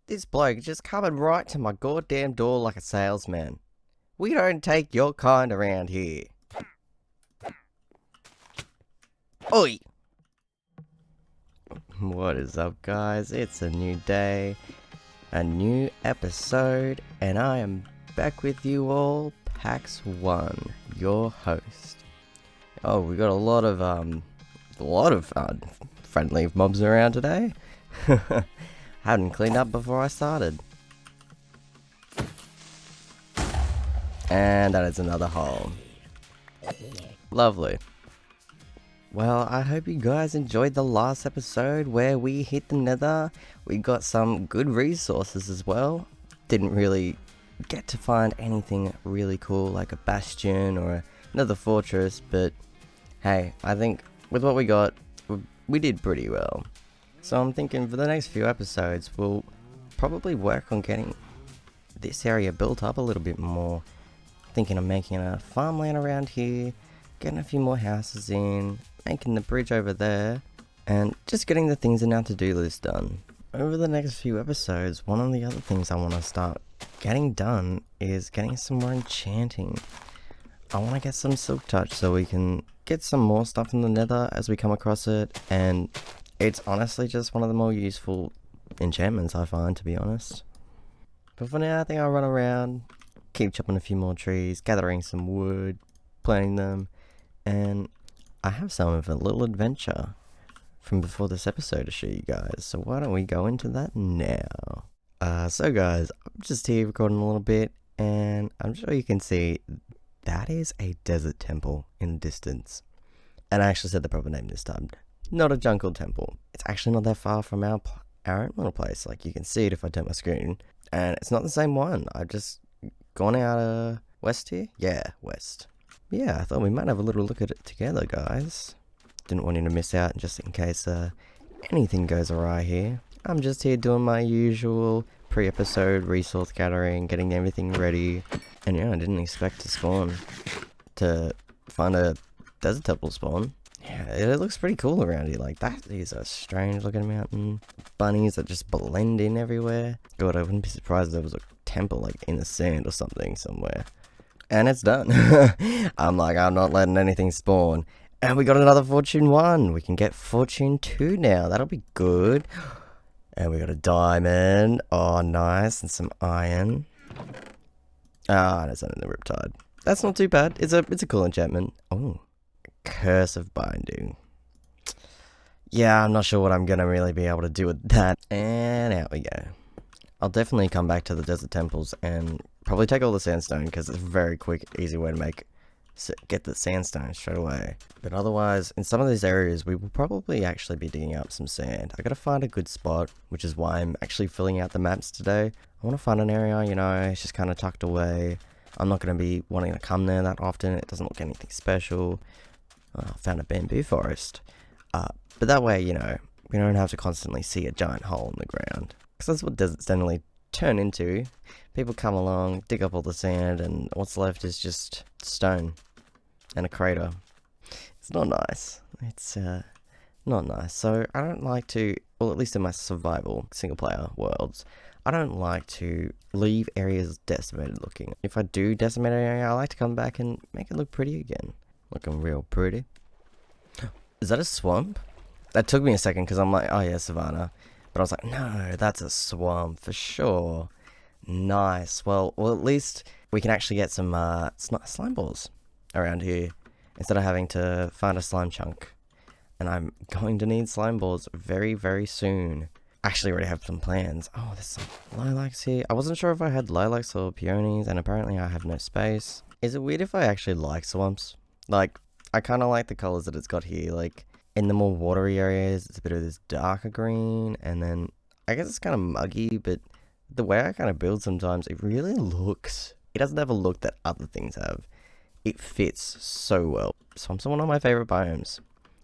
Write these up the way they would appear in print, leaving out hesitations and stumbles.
This bloke just coming right to my goddamn door like a salesman. We don't take your kind around here. Oi! What is up, guys? It's a new day, a new episode, and I am back with you all, Pax1, your host. Oh, we got a lot of friendly mobs around today. Hadn't cleaned up before I started. And that is another hole. Lovely. Well, I hope you guys enjoyed the last episode where we hit the nether. We got some good resources as well. Didn't really get to find anything really cool like a bastion or another fortress, but hey, I think with what we got, we did pretty well. So I'm thinking for the next few episodes, we'll probably work on getting this area built up a little bit more. Thinking of making a farmland around here, getting a few more houses in, making the bridge over there, and just getting the things in our to-do list done. Over the next few episodes, one of the other things I want to start getting done is getting some more enchanting. I want to get some silk touch so we can get some more stuff in the nether as we come across it, and it's honestly just one of the more useful enchantments I find, to be honest. But for now, I think I'll run around, keep chopping a few more trees, gathering some wood, planting them, and I have some of a little adventure from before this episode to show you guys, so why don't we go into that now. So guys, I'm just here recording a little bit, and I'm sure you can see that is a desert temple in the distance. And I actually said the proper name this time. Not a jungle temple. It's actually not that far from our own little place. Like, you can see it if I turn my screen. And it's not the same one. I've just gone out west here. Yeah, west. Yeah, I thought we might have a little look at it together, guys. Didn't want you to miss out just in case anything goes awry here. I'm just here doing my usual pre-episode resource gathering, getting everything ready. And yeah, I didn't expect to find a desert temple spawn. Yeah, it looks pretty cool around here. Like, that is a strange looking mountain. Bunnies that just blend in everywhere. God, I wouldn't be surprised if there was a temple like in the sand or something somewhere. And it's done. I'm not letting anything spawn. And we got another Fortune 1. We can get Fortune 2 now. That'll be good. And we got a diamond. Oh, nice. And some iron. Ah, and it's under the Riptide. That's not too bad. It's a cool enchantment. Oh, Curse of Binding. Yeah, I'm not sure what I'm gonna really be able to do with that. And out we go. I'll definitely come back to the desert temples and probably take all the sandstone because it's a very quick, easy way to get the sandstone straight away. But otherwise, in some of these areas, we will probably actually be digging up some sand. I gotta find a good spot, which is why I'm actually filling out the maps today. I want to find an area, it's just kind of tucked away. I'm not going to be wanting to come there that often. It doesn't look anything special. I found a bamboo forest. But that way, we don't have to constantly see a giant hole in the ground. Because that's what deserts generally turn into. People come along, dig up all the sand, and what's left is just stone and a crater. It's not nice. It's not nice. So I don't like to, well, at least in my survival single-player worlds, I don't like to leave areas decimated looking. If I do decimate an area, I like to come back and make it look pretty again. Looking real pretty. Is that a swamp? That took me a second because I'm like, oh yeah, savanna. But I was like, no, that's a swamp for sure. Nice. Well, at least we can actually get some slime balls around here instead of having to find a slime chunk. And I'm going to need slime balls very, very soon. Actually already have some plans. Oh, there's some lilacs here. I wasn't sure if I had lilacs or peonies, and apparently I have no space. Is it weird if I actually like swamps? Like, I kind of like the colors that it's got here. Like, in the more watery areas, it's a bit of this darker green, and then I guess it's kind of muggy, but the way I kind of build sometimes, it really looks, it doesn't have a look that other things have. It fits so well. Swamps are one of my favorite biomes,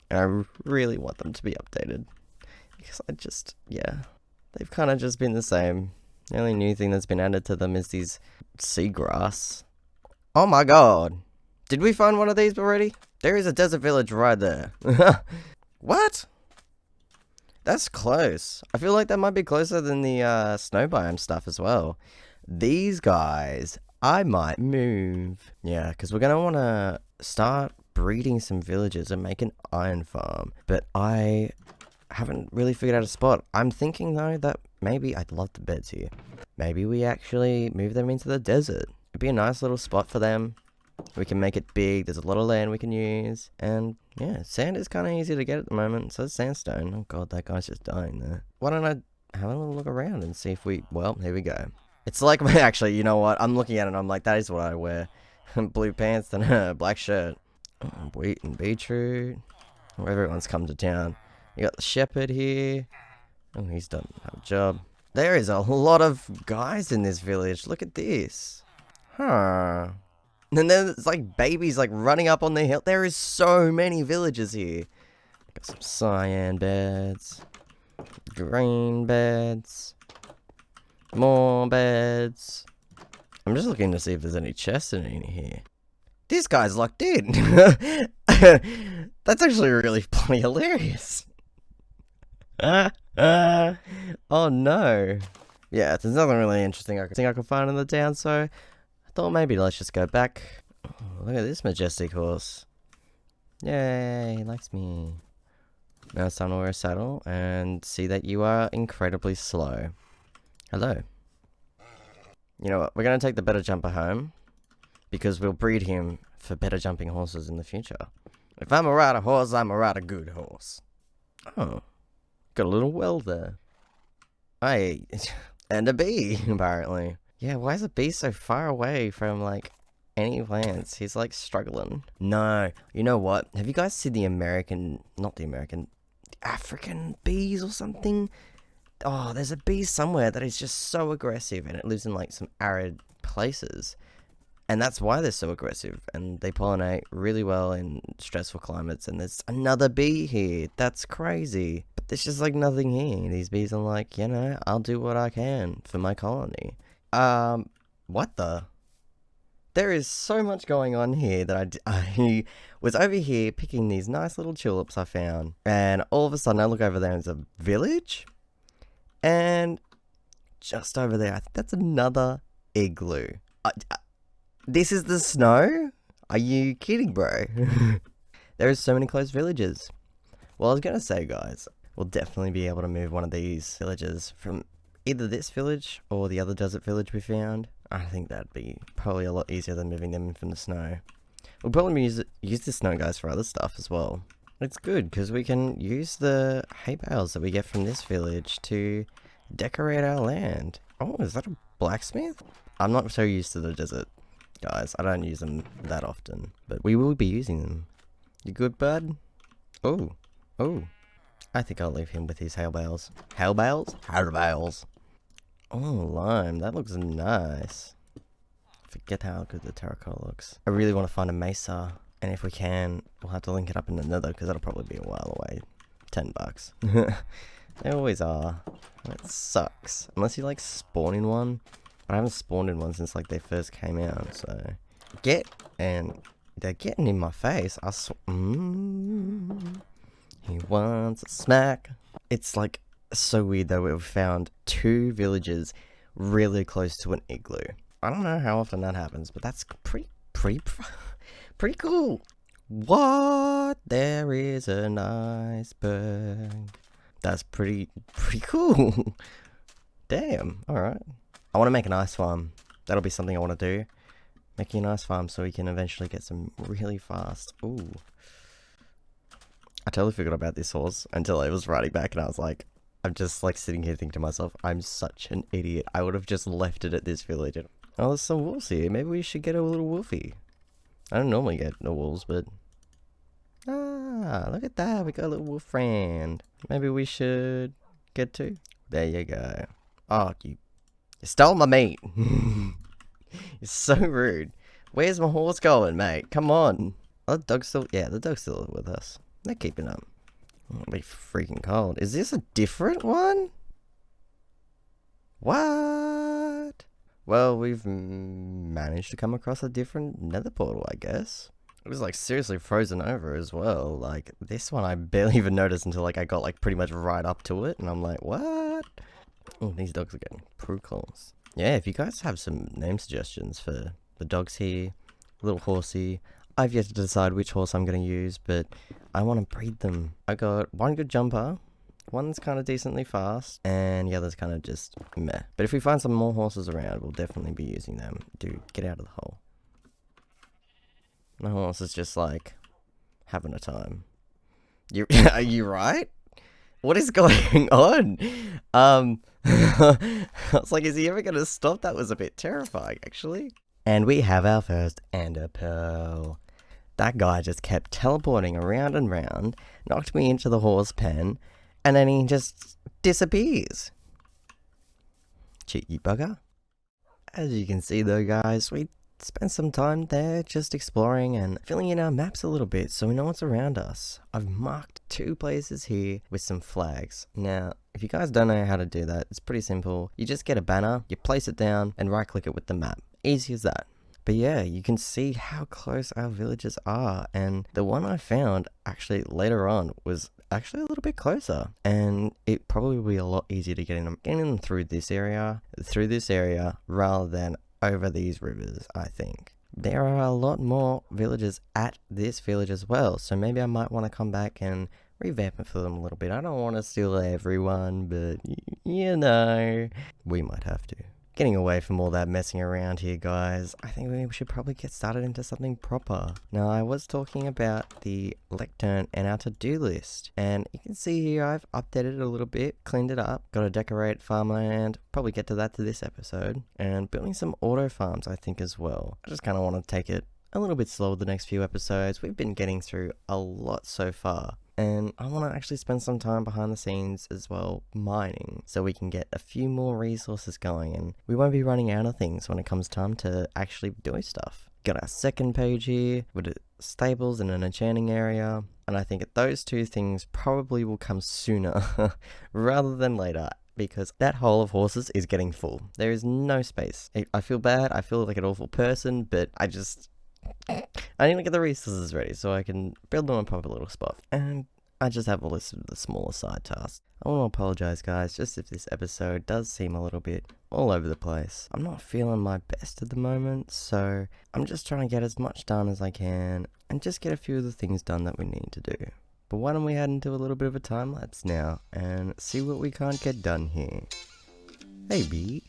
and I really want them to be updated. Because they've kind of just been the same. The only new thing that's been added to them is these seagrass. Oh my god. Did we find one of these already? There is a desert village right there. What? That's close. I feel like that might be closer than the snow biome stuff as well. These guys, I might move. Yeah, because we're going to want to start breeding some villagers and make an iron farm. But I haven't really figured out a spot. I'm thinking, though, that maybe I'd love the beds here. Maybe we actually move them into the desert. It'd be a nice little spot for them. We can make it big. There's a lot of land we can use. And yeah, sand is kind of easy to get at the moment. So is sandstone. Oh god, that guy's just dying there. Why don't I have a little look around and see if we... Well, here we go. It's like... Actually, you know what? I'm looking at it and I'm like, that is what I wear. Blue pants and a black shirt. Oh, wheat and beetroot. Oh, everyone's come to town. You got the shepherd here. Oh, he's done a job. There is a lot of guys in this village. Look at this. Huh. And then there's like babies like running up on the hill. There is so many villages here. Got some cyan beds. Green beds. More beds. I'm just looking to see if there's any chests in any here. This guy's locked in. That's actually really bloody hilarious. Oh no. Yeah, there's nothing really interesting I could find in the town, so I thought maybe let's just go back. Oh, look at this majestic horse. Yay, he likes me. Now it's time to wear a saddle and see that you are incredibly slow. Hello. You know what, we're going to take the better jumper home because we'll breed him for better jumping horses in the future. If I'm a ride a horse, I'm a ride a good horse. Oh. Got a little well there. Hey, and a bee, apparently. Yeah, why is a bee so far away from, like, any plants? He's, like, struggling. No, you know what? Have you guys seen the the African bees or something? Oh, there's a bee somewhere that is just so aggressive, and it lives in, like, some arid places. And that's why they're so aggressive, and they pollinate really well in stressful climates, and there's another bee here. That's crazy. But there's just, like, nothing here. These bees are like, you know, I'll do what I can for my colony. What the? There is so much going on here that I was over here picking these nice little tulips I found, and all of a sudden I look over there and there's a village, and just over there, I think that's another igloo. This is the snow? Are you kidding, bro? There is so many close villages. Well, I was going to say, guys, we'll definitely be able to move one of these villages from either this village or the other desert village we found. I think that'd be probably a lot easier than moving them from the snow. We'll probably use the snow, guys, for other stuff as well. It's good, because we can use the hay bales that we get from this village to decorate our land. Oh, is that a blacksmith? I'm not so used to the desert, guys. I don't use them that often, but we will be using them. You good, bud? Oh. I think I'll leave him with his hay bales. Hay bales? Hay bales. Oh, lime. That looks nice. Forget how good the terracotta looks. I really want to find a mesa, and if we can, we'll have to link it up in the nether, because that'll probably be a while away. $10. They always are. That sucks. Unless you, like, spawn in one. But I haven't spawned in one since, like, they first came out, so... And they're getting in my face. He wants a smack. It's, like, so weird, though. We've found 2 villages really close to an igloo. I don't know how often that happens, but that's pretty cool. What? There is an iceberg. That's pretty cool. Damn, alright. I want to make an ice farm. That'll be something I want to do. Making an ice farm so we can eventually get some really fast. Ooh. I totally forgot about this horse until I was riding back and I was like, I'm just like sitting here thinking to myself, I'm such an idiot. I would have just left it at this village. Oh, there's some wolves here. Maybe we should get a little wolfie. I don't normally get no wolves, but... Ah, look at that. We got a little wolf friend. Maybe we should get 2. There you go. Oh, you stole my meat. You're so rude. Where's my horse going, mate? Come on. Oh, the dog's still... Yeah, the dog's still with us. They're keeping up. It'll be freaking cold. Is this a different one? What? Well, we've managed to come across a different nether portal, I guess. It was like seriously frozen over as well. Like this one I barely even noticed until like I got like pretty much right up to it and I'm like, what? Oh, these dogs are getting pretty close. Yeah, if you guys have some name suggestions for the dogs here, little horsey. I've yet to decide which horse I'm going to use, but I want to breed them. I got one good jumper, one's kind of decently fast, and the other's kind of just meh. But if we find some more horses around, we'll definitely be using them. Dude, get out of the hole. My horse is just like having a time. Are you right? What is going on? I was like, is he ever going to stop? That was a bit terrifying, actually. And we have our first ender pearl. That guy just kept teleporting around and round, knocked me into the horse pen, and then he just disappears. Cheeky bugger. As you can see though, guys, we spent some time there just exploring and filling in our maps a little bit so we know what's around us. I've marked 2 places here with some flags. Now, if you guys don't know how to do that, it's pretty simple. You just get a banner, you place it down, and right click it with the map. Easy as that. But yeah, you can see how close our villages are, and the one I found actually later on was actually a little bit closer, and it probably will be a lot easier to getting them through this area rather than over these rivers, I think. There are a lot more villages at this village as well, so maybe I might want to come back and revamp it for them a little bit. I don't want to steal everyone, but you know, we might have to. Getting away from all that messing around here, guys, I think we should probably get started into something proper. Now, I was talking about the lectern and our to-do list, and you can see here I've updated it a little bit, cleaned it up, got to decorate farmland, probably get to that to this episode, and building some auto farms, I think, as well. I just kind of want to take it a little bit slow the next few episodes. We've been getting through a lot so far. And I want to actually spend some time behind the scenes as well, mining, so we can get a few more resources going, and we won't be running out of things when it comes time to actually doing stuff. Got our second page here with stables and an enchanting area, and I think those 2 things probably will come sooner rather than later, because that hole of horses is getting full. There is no space. I feel bad, I feel like an awful person, but I need to get the resources ready so I can build them in a proper little spot. And I just have a list of the smaller side tasks. I want to apologize, guys, just if this episode does seem a little bit all over the place. I'm not feeling my best at the moment, so I'm just trying to get as much done as I can and just get a few of the things done that we need to do. But why don't we head into a little bit of a time lapse now and see what we can't get done here. Hey, B.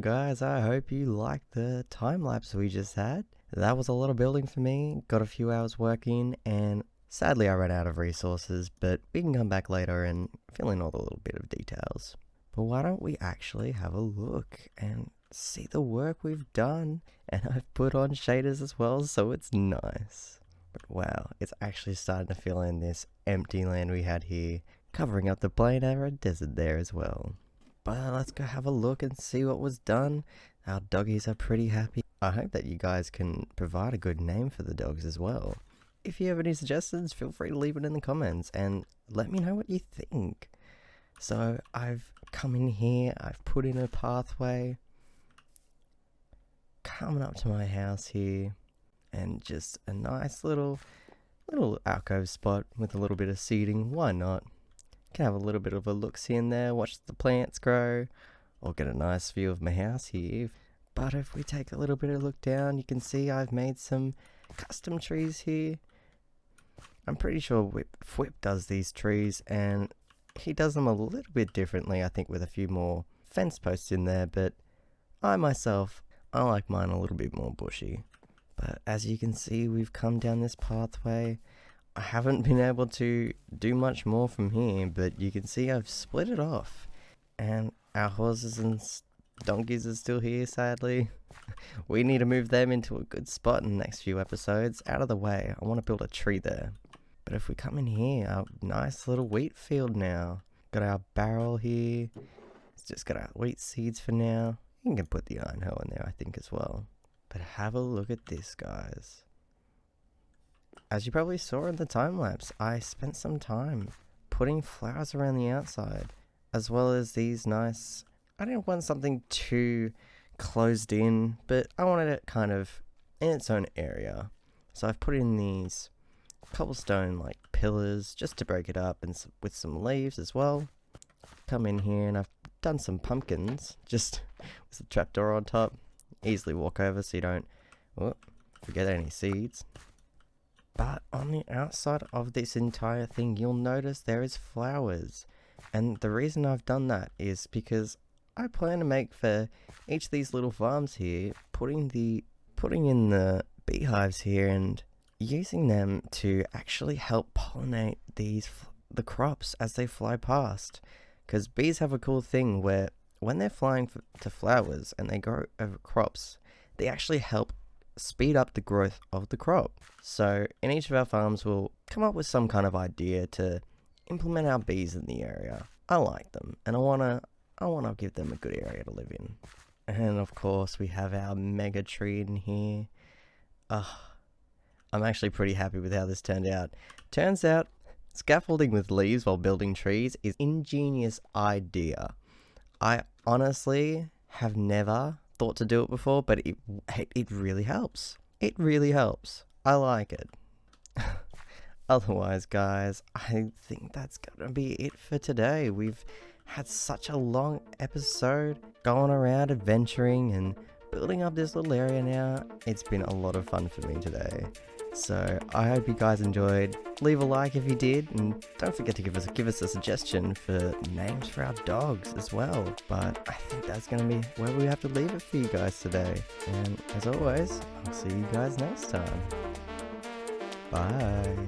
guys, I hope you liked the time lapse we just had. That was a lot of building for me, got a few hours working, and sadly I ran out of resources, but we can come back later and fill in all the little bit of details. But why don't we actually have a look and see the work we've done? And I've put on shaders as well, so it's nice. But wow, it's actually starting to fill in this empty land we had here, covering up the plain arid desert there as well. But let's go have a look and see what was done. Our doggies are pretty happy. I hope that you guys can provide a good name for the dogs as well. If you have any suggestions, feel free to leave it in the comments and let me know what you think. So I've come in here, I've put in a pathway, coming up to my house here, and just a nice little alcove spot with a little bit of seating. Why not? Can have a little bit of a look-see in there, watch the plants grow, or get a nice view of my house here. But if we take a little bit of a look down, you can see I've made some custom trees here. I'm pretty sure Whip does these trees, and he does them a little bit differently, I think, with a few more fence posts in there, but I myself, I like mine a little bit more bushy. But as you can see, we've come down this pathway. I haven't been able to do much more from here, but you can see I've split it off. And our horses and donkeys are still here, sadly. We need to move them into a good spot in the next few episodes. Out of the way, I want to build a tree there. But if we come in here, our nice little wheat field now. Got our barrel here. It's just got our wheat seeds for now. You can put the iron hoe in there, I think, as well. But have a look at this, guys. As you probably saw in the time lapse, I spent some time putting flowers around the outside, as well as these nice, I didn't want something too closed in, but I wanted it kind of in its own area. So I've put in these cobblestone like pillars just to break it up, and with some leaves as well. Come in here and I've done some pumpkins, just with a trapdoor on top. Easily walk over so you don't forget any seeds. But on the outside of this entire thing, you'll notice there is flowers. And the reason I've done that is because I plan to make for each of these little farms here, putting in the beehives here and using them to actually help pollinate the crops as they fly past. Because bees have a cool thing where when they're flying to flowers and they go over crops, they actually help speed up the growth of the crop. So in each of our farms, we'll come up with some kind of idea to implement our bees in the area. I like them, and I wanna give them a good area to live in. And of course, we have our mega tree in here. I'm actually pretty happy with how this turned out. Turns out, scaffolding with leaves while building trees is an ingenious idea. I honestly have never thought to do it before, but it really helps. It really helps. I like it. Otherwise, guys, I think that's gonna be it for today. We've had such a long episode going around adventuring and building up this little area now. It's been a lot of fun for me today. So I hope you guys enjoyed. Leave a like if you did, and don't forget to give us a suggestion for names for our dogs as well. But I think that's going to be where we have to leave it for you guys today. And as always, I'll see you guys next time. Bye.